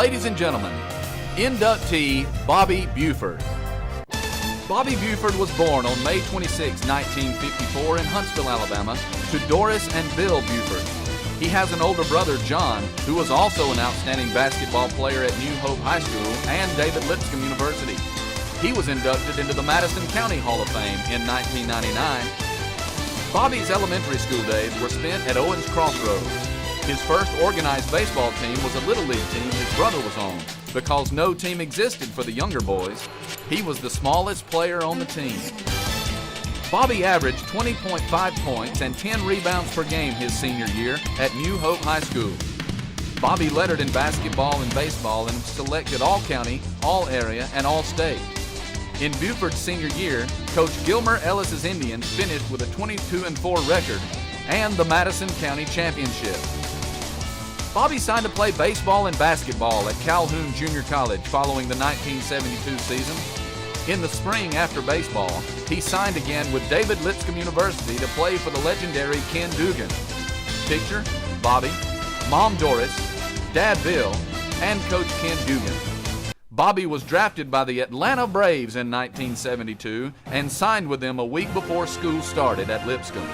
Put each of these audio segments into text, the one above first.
Ladies and gentlemen, inductee Bobby Buford. Bobby Buford was born on May 26, 1954 in Huntsville, Alabama, to Doris and Bill Buford. He has an older brother, John, who was also an outstanding basketball player at New Hope High School and David Lipscomb University. He was inducted into the Madison County Hall of Fame in 1999. Bobby's elementary school days were spent at Owens Crossroads. His first organized baseball team was a Little League team his brother was on. Because no team existed for the younger boys, he was the smallest player on the team. Bobby averaged 20.5 points and 10 rebounds per game his senior year at New Hope High School. Bobby lettered in basketball and baseball and selected All-County, All-Area, and All-State. In Buford's senior year, Coach Gilmer Ellis's Indians finished with a 22-4 record and the Madison County Championship. Bobby signed to play baseball and basketball at Calhoun Junior College following the 1972 season. In the spring after baseball, he signed again with David Lipscomb University to play for the legendary Ken Dugan. Picture: Bobby, Mom Doris, Dad Bill, and Coach Ken Dugan. Bobby was drafted by the Atlanta Braves in 1972 and signed with them a week before school started at Lipscomb.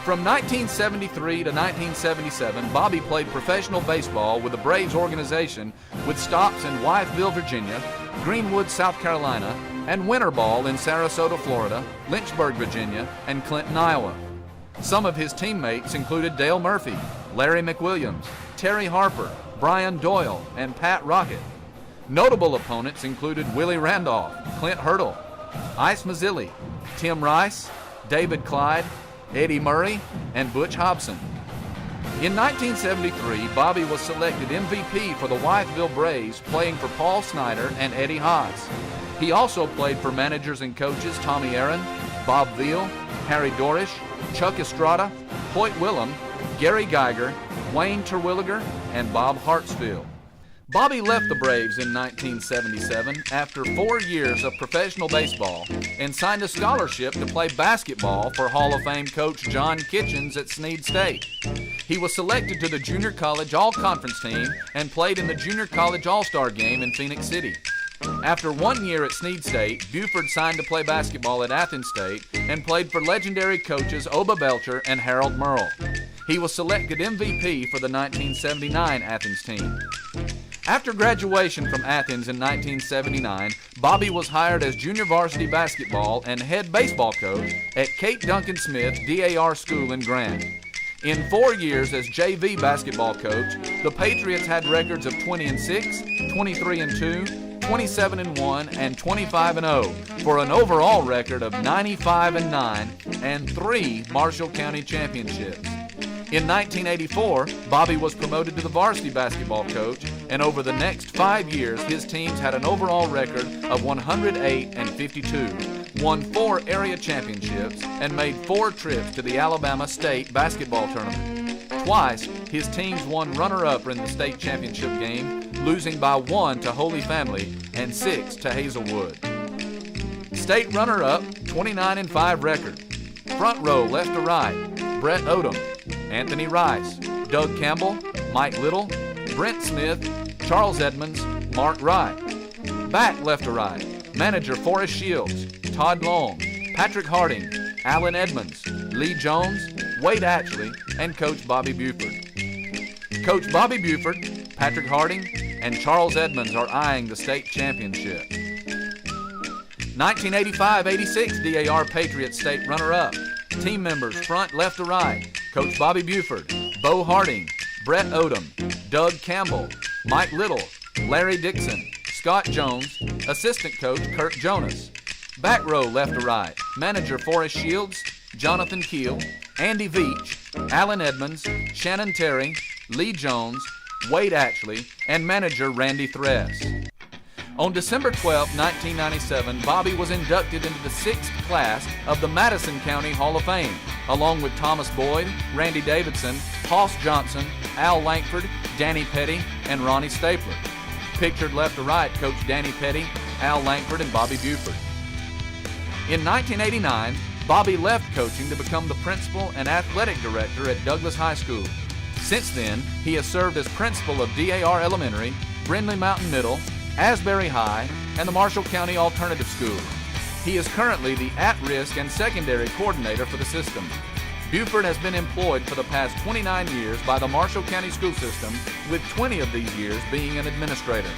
From 1973 to 1977, Bobby played professional baseball with the Braves organization with stops in Wytheville, Virginia, Greenwood, South Carolina, and winter ball in Sarasota, Florida, Lynchburg, Virginia, and Clinton, Iowa. Some of his teammates included Dale Murphy, Larry McWilliams, Terry Harper, Brian Doyle, and Pat Rocket. Notable opponents included Willie Randolph, Clint Hurdle, Ice Mazzilli, Tim Rice, David Clyde, Eddie Murray, and Butch Hobson. In 1973, Bobby was selected MVP for the Wytheville Braves, playing for Paul Snyder and Eddie Haas. He also played for managers and coaches Tommy Aaron, Bob Veal, Harry Dorish, Chuck Estrada, Hoyt Willem, Gary Geiger, Wayne Terwilliger, and Bob Hartsfield. Bobby left the Braves in 1977 after 4 years of professional baseball and signed a scholarship to play basketball for Hall of Fame coach John Kitchens at Snead State. He was selected to the Junior College All-Conference team and played in the Junior College All-Star game in Phoenix City. After 1 year at Snead State, Buford signed to play basketball at Athens State and played for legendary coaches Oba Belcher and Harold Merle. He was selected MVP for the 1979 Athens team. After graduation from Athens in 1979, Bobby was hired as junior varsity basketball and head baseball coach at Kate Duncan Smith DAR School in Grant. In 4 years as JV basketball coach, the Patriots had records of 20-6, 23-2, 27-1, and 25-0 for an overall record of 95-9 and 3 Marshall County championships. In 1984, Bobby was promoted to the varsity basketball coach, and over the next 5 years, his teams had an overall record of 108-52, won 4 area championships, and made 4 trips to the Alabama State basketball tournament. Twice, his teams won runner-up in the state championship game, losing by 1 to Holy Family and 6 to Hazelwood. State runner-up, 29-5 record. Front row, left to right, Brett Odom, Anthony Rice, Doug Campbell, Mike Little, Brent Smith, Charles Edmonds, Mark Wright. Back left to right, manager Forrest Shields, Todd Long, Patrick Harding, Alan Edmonds, Lee Jones, Wade Ashley, and Coach Bobby Buford. Coach Bobby Buford, Patrick Harding, and Charles Edmonds are eyeing the state championship. 1985-86 DAR Patriots state runner-up. Team members front left to right, Coach Bobby Buford, Bo Harding, Brett Odom, Doug Campbell, Mike Little, Larry Dixon, Scott Jones, assistant coach Kurt Jonas. Back row left to right, manager Forrest Shields, Jonathan Keel, Andy Veach, Alan Edmonds, Shannon Terry, Lee Jones, Wade Ashley, and manager Randy Thress. On December 12, 1997, Bobby was inducted into the 6th class of the Madison County Hall of Fame, along with Thomas Boyd, Randy Davidson, Hoss Johnson, Al Lankford, Danny Petty, and Ronnie Stapler. Pictured left to right, Coach Danny Petty, Al Lankford, and Bobby Buford. In 1989, Bobby left coaching to become the principal and athletic director at Douglas High School. Since then, he has served as principal of DAR Elementary, Brindley Mountain Middle, Asbury High, and the Marshall County Alternative School. He is currently the at-risk and secondary coordinator for the system. Buford has been employed for the past 29 years by the Marshall County School System, with 20 of these years being an administrator.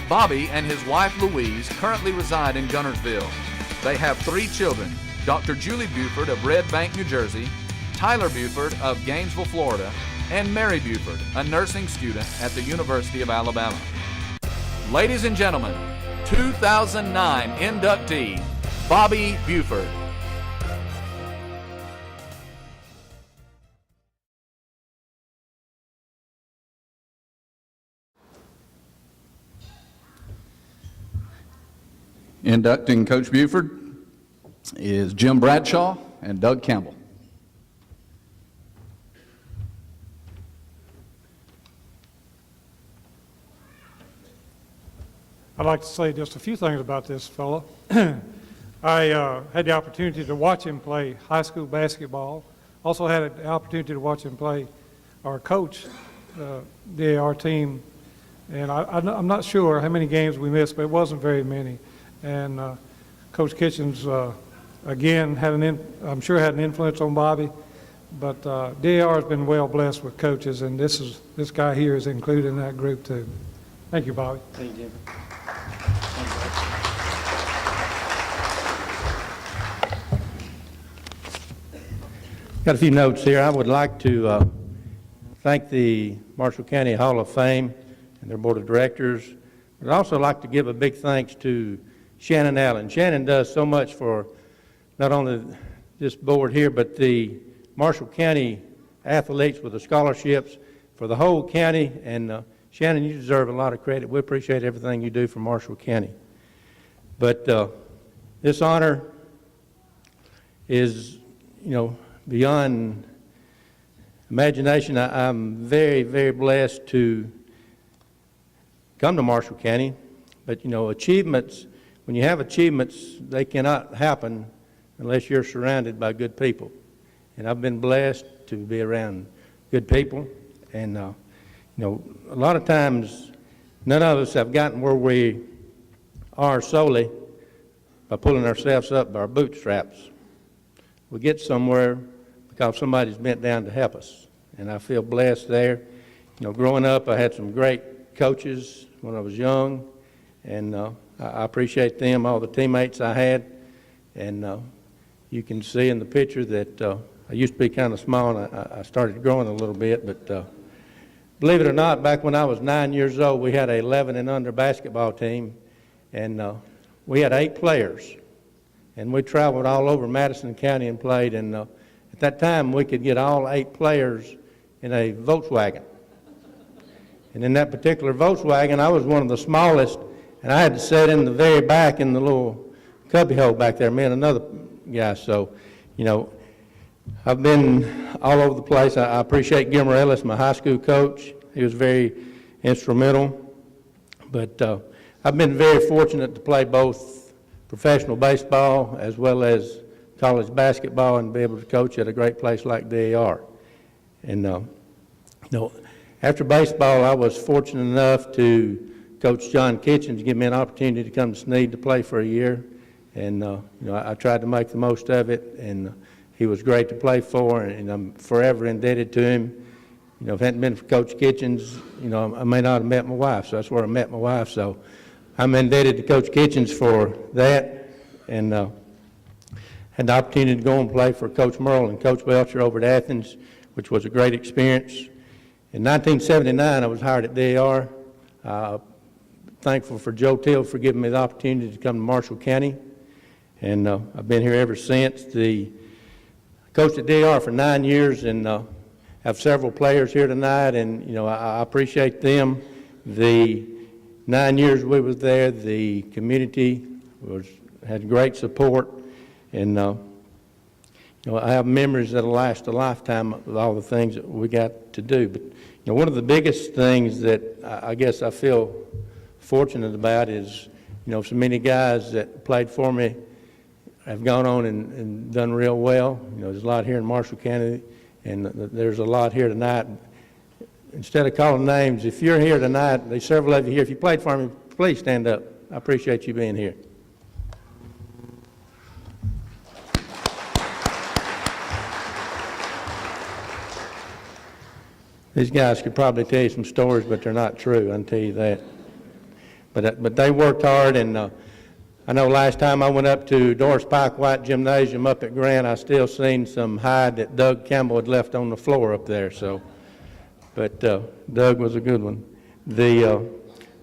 Bobby and his wife Louise currently reside in Gunnersville. They have 3 children, Dr. Julie Buford of Red Bank, New Jersey, Tyler Buford of Gainesville, Florida, and Mary Buford, a nursing student at the University of Alabama. Ladies and gentlemen, 2009 inductee, Bobby Buford. Inducting Coach Buford is Jim Bradshaw and Doug Campbell. I'd like to say just a few things about this fellow. I had the opportunity to watch him play high school basketball. Also had the opportunity to watch him play our coach, the AR team. And I'm not sure how many games we missed, but it wasn't very many. And Coach Kitchens, again, I'm sure had an influence on Bobby. But DAR has been well blessed with coaches, and this guy here is included in that group too. Thank you, Bobby. Thank you. Got a few notes here. I would like to thank the Marshall County Hall of Fame and their board of directors. I'd also like to give a big thanks to Shannon Allen. Shannon does so much for not only this board here, but the Marshall County athletes with the scholarships for the whole county. And Shannon, you deserve a lot of credit. We appreciate everything you do for Marshall County. But this honor is, beyond imagination. I'm very, very blessed to come to Marshall County. But, achievements, when you have achievements, they cannot happen unless you're surrounded by good people. And I've been blessed to be around good people. And, a lot of times, none of us have gotten where we are solely by pulling ourselves up by our bootstraps. We get somewhere because somebody's bent down to help us. And I feel blessed there. Growing up, I had some great coaches when I was young, and I appreciate them, all the teammates I had. And you can see in the picture that I used to be kind of small, and I started growing a little bit. But believe it or not, back when I was 9 years old, we had an 11 and under basketball team, and we had 8 players. And we traveled all over Madison County and played, and at that time we could get all 8 players in a Volkswagen. And in that particular Volkswagen, I was one of the smallest, and I had to sit in the very back in the little cubbyhole back there, me and another guy. So, I've been all over the place. I appreciate Gilmer Ellis, my high school coach. He was very instrumental. But I've been very fortunate to play both professional baseball as well as college basketball and be able to coach at a great place like DAR. And after baseball, I was fortunate enough to Coach John Kitchens give me an opportunity to come to Sneed to play for a year. And I tried to make the most of it, and he was great to play for, and I'm forever indebted to him. If it hadn't been for Coach Kitchens, I may not have met my wife, so that's where I met my wife. So I'm indebted to Coach Kitchens for that, and had the opportunity to go and play for Coach Merle and Coach Belcher over at Athens, which was a great experience. In 1979, I was hired at DAR. Thankful for Joe Till for giving me the opportunity to come to Marshall County, and I've been here ever since. I coached at DAR for 9 years, and have several players here tonight, and I appreciate them. The 9 years we was there, the community had great support, and I have memories that'll last a lifetime with all the things that we got to do. But one of the biggest things that I guess I feel fortunate about is so many guys that played for me have gone on and done real well. There's a lot here in Marshall County, and there's a lot here tonight. instead of calling names, if you're here tonight, there's several of you here, if you played for me, please stand up. I appreciate you being here. These guys could probably tell you some stories, but they're not true, I can tell you that. But they worked hard, and I know last time I went up to Doris Pike White Gymnasium up at Grant, I still seen some hide that Doug Campbell had left on the floor up there. So, but Doug was a good one. The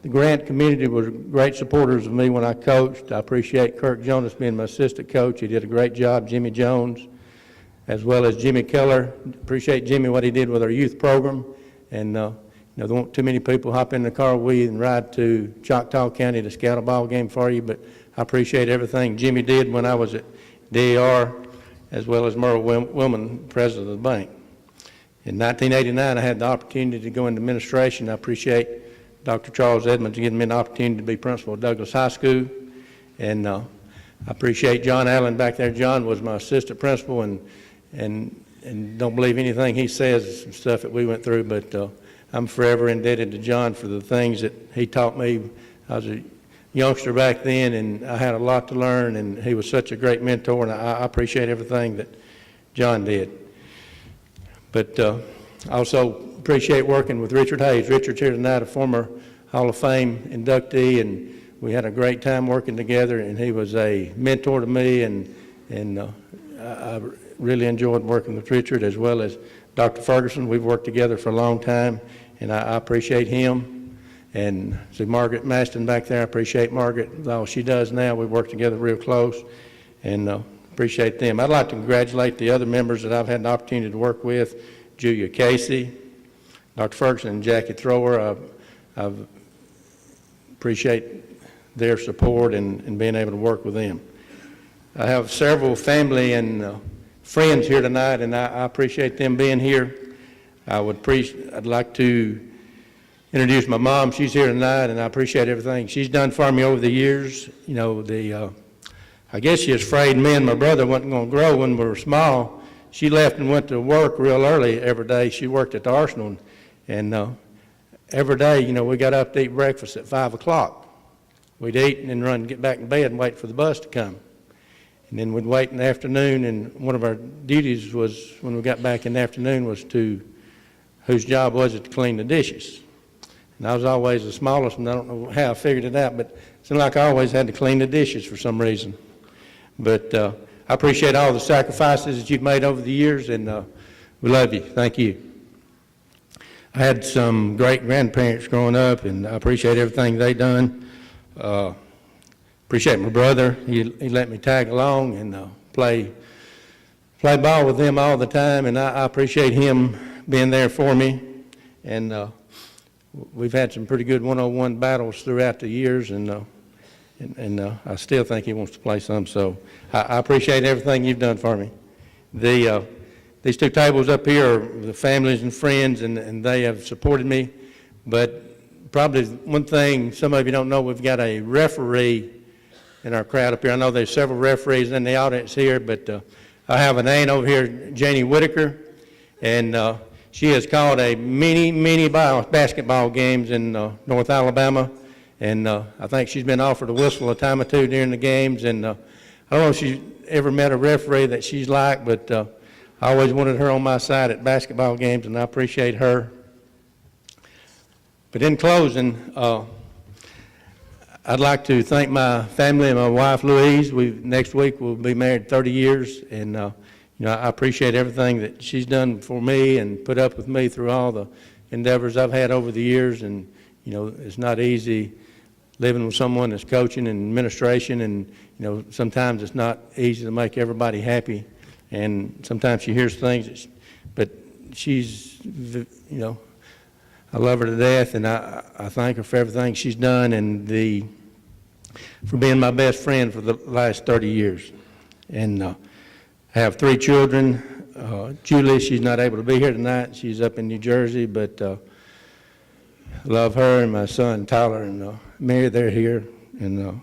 Grant community was great supporters of me when I coached. I appreciate Kirk Jonas being my assistant coach. He did a great job. Jimmy Jones, as well as Jimmy Keller. Appreciate Jimmy, what he did with our youth program. And there weren't too many people hop in the car with you and ride to Choctaw County to scout a ball game for you, but I appreciate everything Jimmy did when I was at DAR, as well as Merle Willman, president of the bank. In 1989, I had the opportunity to go into administration. I appreciate Dr. Charles Edmonds giving me an opportunity to be principal at Douglas High School, and I appreciate John Allen back there. John was my assistant principal, and don't believe anything he says and stuff that we went through, but I'm forever indebted to John for the things that he taught me. I was a youngster back then, and I had a lot to learn, and he was such a great mentor, and I appreciate everything that John did. But I also appreciate working with Richard Hayes. Richard's here tonight, a former Hall of Fame inductee, and we had a great time working together, and he was a mentor to me, and I really enjoyed working with Richard, as well as Dr. Ferguson. We've worked together for a long time, and I appreciate him. And see Margaret Maston back there, I appreciate Margaret, with all she does now. We work together real close, and appreciate them. I'd like to congratulate the other members that I've had the opportunity to work with, Julia Casey, Dr. Ferguson, and Jackie Thrower. I appreciate their support and being able to work with them. I have several family and friends here tonight, and I appreciate them being here. I'd like to introduce my mom. She's here tonight, and I appreciate everything she's done for me over the years. You know, I guess she was afraid me and my brother wasn't going to grow when we were small. She left and went to work real early every day. She worked at the Arsenal, and every day, you know, we got up to eat breakfast at 5 o'clock. We'd eat and then run, get back in bed and wait for the bus to come. And then we'd wait in the afternoon, and one of our duties was, when we got back in the afternoon, was whose job was it to clean the dishes. And I was always the smallest, and I don't know how I figured it out, but it seemed like I always had to clean the dishes for some reason. But I appreciate all the sacrifices that you've made over the years, and we love you. Thank you. I had some great grandparents growing up, and I appreciate everything they done. Appreciate my brother. He let me tag along and play ball with him all the time, and I appreciate him being there for me. And we've had some pretty good one-on-one battles throughout the years, and I still think he wants to play some. So I appreciate everything you've done for me. These two tables up here are the families and friends, and they have supported me. But probably one thing some of you don't know, we've got a referee in our crowd up here. I know there's several referees in the audience here, but I have an aunt over here, Janie Whitaker, and she has called a many basketball games in North Alabama, and I think she's been offered a whistle a time or two during the games, and I don't know if she's ever met a referee that she's like, but I always wanted her on my side at basketball games, and I appreciate her. But in closing, I'd like to thank my family and my wife, Louise. Next week we'll be married 30 years, and you know, I appreciate everything that she's done for me and put up with me through all the endeavors I've had over the years. And you know, it's not easy living with someone that's coaching and administration, and you know, sometimes it's not easy to make everybody happy, and sometimes she hears things, but she's, you know, I love her to death, and I thank her for everything she's done and for being my best friend for the last 30 years. And I have 3 children. Julie, she's not able to be here tonight. She's up in New Jersey, but love her, and my son Tyler and Mary, they're here, and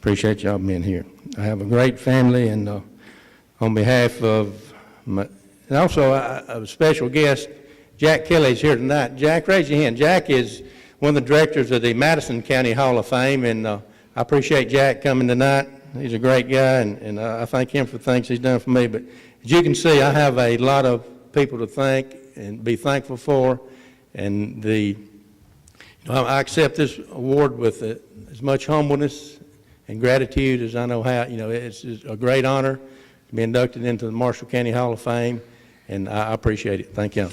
appreciate y'all being here. I have a great family, and on behalf of and also a special guest Jack Kelly's here tonight. Jack, raise your hand. Jack is one of the directors of the Madison County Hall of Fame, and I appreciate Jack coming tonight. He's a great guy, and I thank him for the things he's done for me. But as you can see, I have a lot of people to thank and be thankful for, and I accept this award with as much humbleness and gratitude as I know how. It's a great honor to be inducted into the Marshall County Hall of Fame, and I appreciate it. Thank you.